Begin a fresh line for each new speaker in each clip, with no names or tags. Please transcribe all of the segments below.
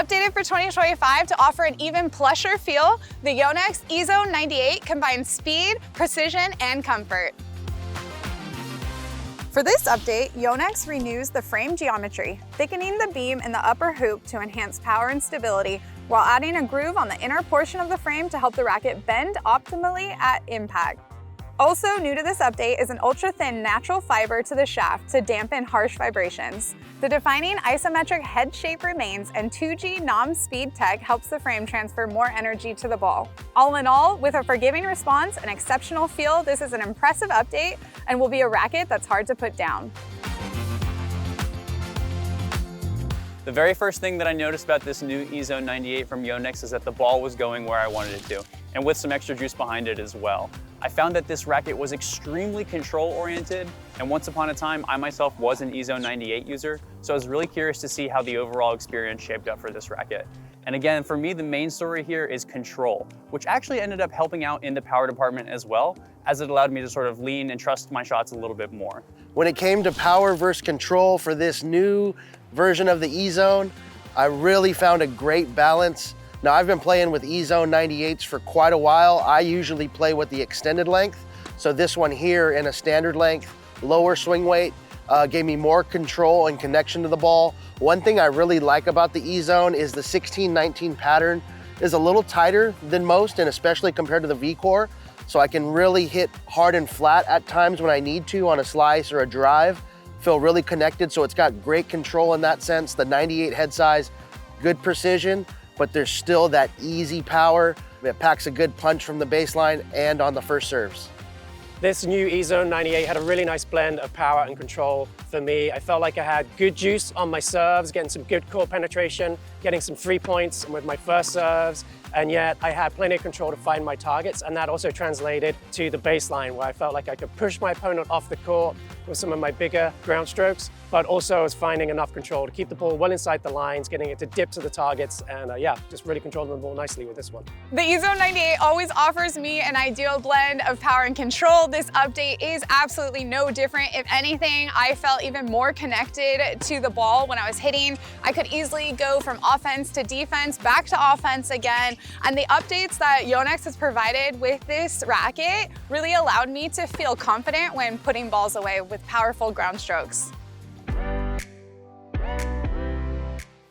Updated for 2025 to offer an even plusher feel, the Yonex EZONE 98 combines speed, precision, and comfort. For this update, Yonex renews the frame geometry, thickening the beam in the upper hoop to enhance power and stability, while adding a groove on the inner portion of the frame to help the racket bend optimally at impact. Also new to this update is an ultra-thin natural fiber to the shaft to dampen harsh vibrations. The defining isometric head shape remains, and 2G non-speed tech helps the frame transfer more energy to the ball. All in all, with a forgiving response and exceptional feel, this is an impressive update and will be a racket that's hard to put down.
The very first thing that I noticed about this new EZONE 98 from Yonex is that the ball was going where I wanted it to, and with some extra juice behind it as well. I found that this racket was extremely control-oriented, and once upon a time, I myself was an EZONE 98 user, so I was really curious to see how the overall experience shaped up for this racket. And again, for me, the main story here is control, which actually ended up helping out in the power department as well, as it allowed me to sort of lean and trust my shots a little bit more.
When it came to power versus control for this new version of the EZONE, I really found a great balance. Now, I've been playing with EZONE 98s for quite a while. I usually play with the extended length. So this one here in a standard length, lower swing weight, gave me more control and connection to the ball. One thing I really like about the EZONE is the 16-19 pattern is a little tighter than most, and especially compared to the V-Core. So I can really hit hard and flat at times when I need to on a slice or a drive. Feel really connected, so it's got great control in that sense. The 98 head size, good precision, but there's still that easy power. It packs a good punch from the baseline and on the first serves.
This new EZONE 98 had a really nice blend of power and control for me. I felt like I had good juice on my serves, getting some good court penetration, getting some 3 points with my first serves, and yet I had plenty of control to find my targets, and that also translated to the baseline, where I felt like I could push my opponent off the court with some of my bigger ground strokes, but also I was finding enough control to keep the ball well inside the lines, getting it to dip to the targets, and yeah, just really controlling the ball nicely with this one.
The EZONE 98 always offers me an ideal blend of power and control. This update is absolutely no different. If anything, I felt even more connected to the ball when I was hitting. I could easily go from offense to defense, back to offense again, and the updates that Yonex has provided with this racket really allowed me to feel confident when putting balls away with powerful ground strokes.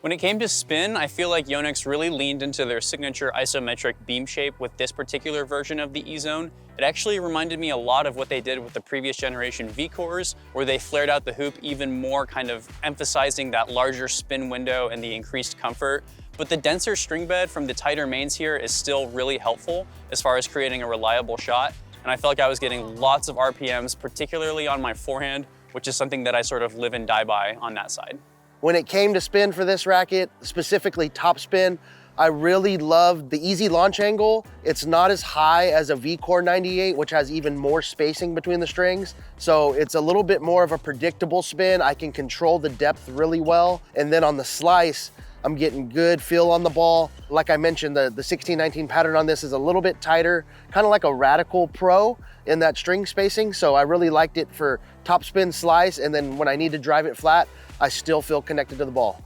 When it came to spin, I feel like Yonex really leaned into their signature isometric beam shape with this particular version of the EZONE. It actually reminded me a lot of what they did with the previous generation V-Cores, where they flared out the hoop even more, kind of emphasizing that larger spin window and the increased comfort. But the denser string bed from the tighter mains here is still really helpful as far as creating a reliable shot. And I felt like I was getting lots of RPMs, particularly on my forehand, which is something that I sort of live and die by on that side.
When it came to spin for this racket, specifically top spin, I really loved the easy launch angle. It's not as high as a V-Core 98, which has even more spacing between the strings. So it's a little bit more of a predictable spin. I can control the depth really well. And then on the slice, I'm getting good feel on the ball. Like I mentioned, the 16-19 pattern on this is a little bit tighter, kind of like a Radical Pro in that string spacing. So I really liked it for top spin slice. And then when I need to drive it flat, I still feel connected to the ball.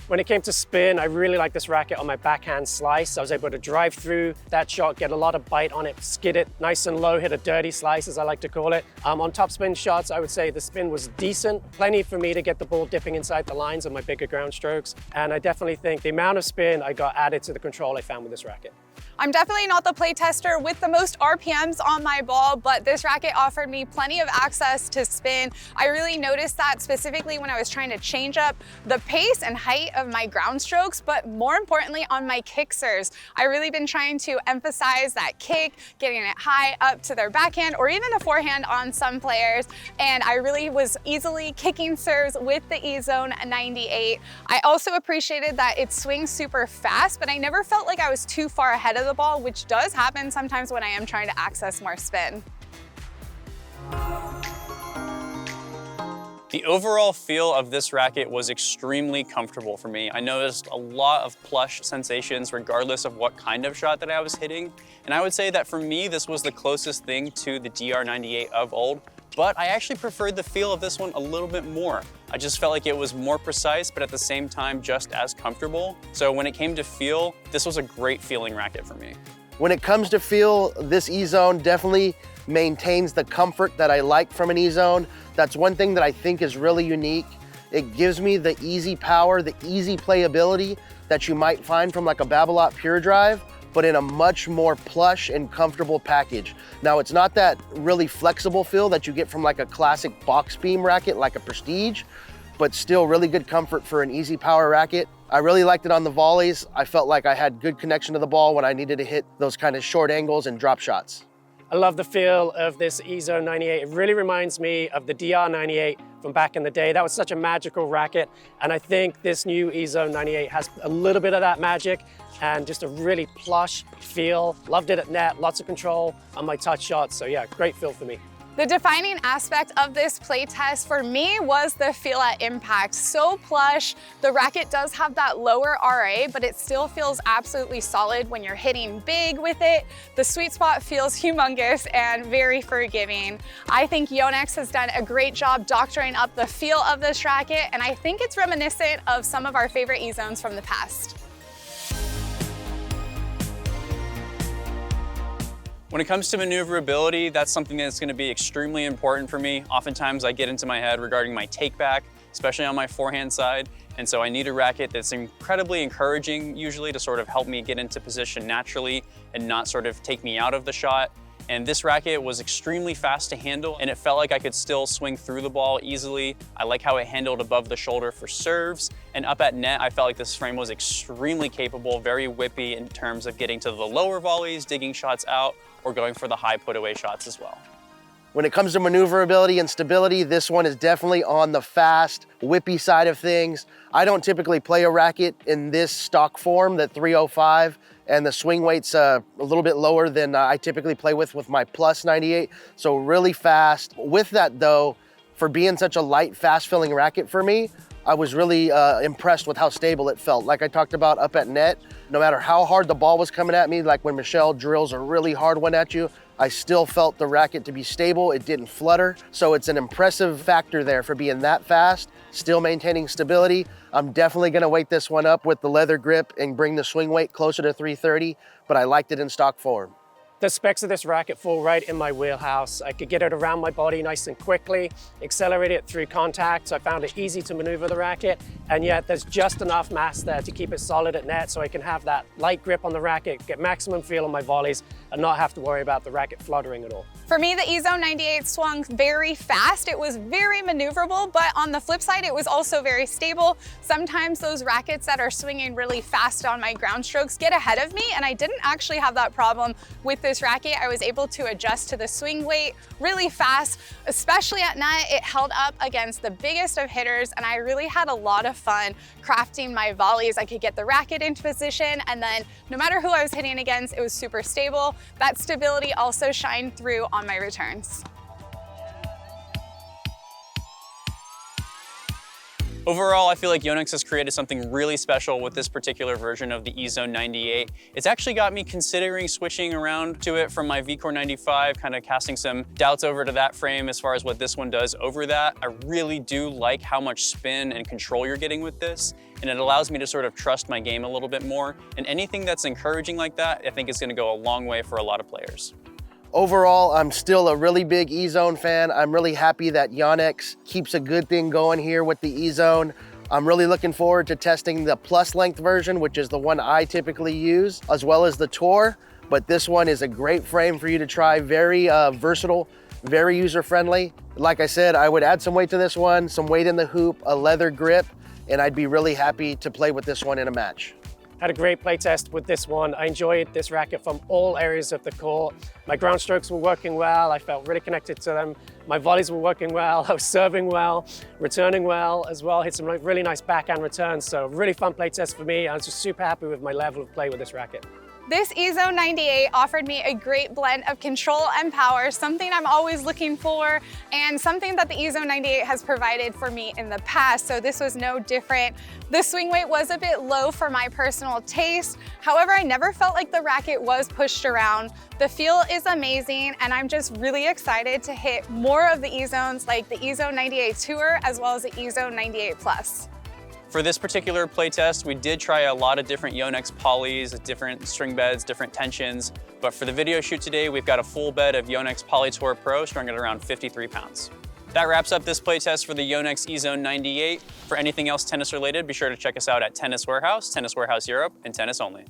When it came to spin, I really liked this racket on my backhand slice. I was able to drive through that shot, get a lot of bite on it, skid it nice and low, hit a dirty slice, as I like to call it. On top spin shots, I would say the spin was decent. Plenty for me to get the ball dipping inside the lines on my bigger ground strokes. And I definitely think the amount of spin I got added to the control I found with this racket.
I'm definitely not the play tester with the most RPMs on my ball, but this racket offered me plenty of access to spin. I really noticed that specifically when I was trying to change up the pace and height of my ground strokes, but more importantly on my kick serves. I really been trying to emphasize that kick, getting it high up to their backhand or even a forehand on some players, and I really was easily kicking serves with the EZONE 98. I also appreciated that it swings super fast, but I never felt like I was too far ahead of the ball, which does happen sometimes when I am trying to access more spin.
The overall feel of this racket was extremely comfortable for me. I noticed a lot of plush sensations regardless of what kind of shot that I was hitting. And I would say that for me, this was the closest thing to the DR98 of old, but I actually preferred the feel of this one a little bit more. I just felt like it was more precise, but at the same time, just as comfortable. So when it came to feel, this was a great feeling racket for me.
When it comes to feel, this EZONE definitely maintains the comfort that I like from an EZONE. That's one thing that I think is really unique. It gives me the easy power, the easy playability that you might find from like a Babolat Pure Drive, but in a much more plush and comfortable package. Now, it's not that really flexible feel that you get from like a classic box beam racket, like a Prestige, but still really good comfort for an easy power racket. I really liked it on the volleys. I felt like I had good connection to the ball when I needed to hit those kind of short angles and drop shots.
I love the feel of this EZONE 98. It really reminds me of the DR 98 from back in the day. That was such a magical racket. And I think this new EZONE 98 has a little bit of that magic and just a really plush feel. Loved it at net, lots of control on my touch shots. So yeah, great feel for me.
The defining aspect of this play test for me was the feel at impact. So plush. The racket does have that lower RA, but it still feels absolutely solid when you're hitting big with it. The sweet spot feels humongous and very forgiving. I think Yonex has done a great job doctoring up the feel of this racket, and I think it's reminiscent of some of our favorite EZONEs from the past.
When it comes to maneuverability, that's something that's going to be extremely important for me. Oftentimes I get into my head regarding my take back, especially on my forehand side. And so I need a racket that's incredibly encouraging usually to sort of help me get into position naturally and not sort of take me out of the shot. And this racket was extremely fast to handle, and it felt like I could still swing through the ball easily. I like how it handled above the shoulder for serves, and up at net, I felt like this frame was extremely capable, very whippy in terms of getting to the lower volleys, digging shots out, or going for the high put away shots as well.
When it comes to maneuverability and stability, this one is definitely on the fast, whippy side of things. I don't typically play a racket in this stock form, the 305, and the swing weight's a little bit lower than I typically play with my Plus 98, so really fast. With that though, for being such a light, fast-filling racket for me, I was really impressed with how stable it felt. Like I talked about up at net, no matter how hard the ball was coming at me, like when Michelle drills a really hard one at you, I still felt the racket to be stable. It didn't flutter. So it's an impressive factor there for being that fast, still maintaining stability. I'm definitely gonna weight this one up with the leather grip and bring the swing weight closer to 330, but I liked it in stock form.
The specs of this racket fall right in my wheelhouse. I could get it around my body nice and quickly, accelerate it through contact. So I found it easy to maneuver the racket, and yet there's just enough mass there to keep it solid at net so I can have that light grip on the racket, get maximum feel on my volleys, and not have to worry about the racket fluttering at all.
For me, the EZONE 98 swung very fast. It was very maneuverable, but on the flip side, it was also very stable. Sometimes those rackets that are swinging really fast on my ground strokes get ahead of me, and I didn't actually have that problem with this racket. I was able to adjust to the swing weight really fast, especially at net. It held up against the biggest of hitters, and I really had a lot of fun crafting my volleys. I could get the racket into position, and then no matter who I was hitting against, it was super stable. That stability also shined through on my returns.
Overall, I feel like Yonex has created something really special with this particular version of the EZONE 98. It's actually got me considering switching around to it from my VCore 95, kind of casting some doubts over to that frame as far as what this one does over that. I really do like how much spin and control you're getting with this, and it allows me to sort of trust my game a little bit more. And anything that's encouraging like that, I think is gonna go a long way for a lot of players.
Overall, I'm still a really big EZONE fan. I'm really happy that Yonex keeps a good thing going here with the EZONE. I'm really looking forward to testing the plus length version, which is the one I typically use, as well as the Tour. But this one is a great frame for you to try. Very versatile, very user-friendly. Like I said, I would add some weight to this one, some weight in the hoop, a leather grip, and I'd be really happy to play with this one in a match.
Had a great play test with this one. I enjoyed this racket from all areas of the court. My ground strokes were working well. I felt really connected to them. My volleys were working well. I was serving well, returning well as well. Hit some really nice backhand returns. So really fun play test for me. I was just super happy with my level of play with this racket.
This EZONE 98 offered me a great blend of control and power, something I'm always looking for, and something that the EZONE 98 has provided for me in the past, so this was no different. The swing weight was a bit low for my personal taste. However, I never felt like the racket was pushed around. The feel is amazing, and I'm just really excited to hit more of the EZONEs like the EZONE 98 Tour as well as the EZONE 98 Plus.
For this particular playtest, we did try a lot of different Yonex polys, different string beds, different tensions, but for the video shoot today, we've got a full bed of Yonex Poly Tour Pro strung at around 53 pounds. That wraps up this playtest for the Yonex EZONE 98. For anything else tennis related, be sure to check us out at Tennis Warehouse, Tennis Warehouse Europe, and Tennis Only.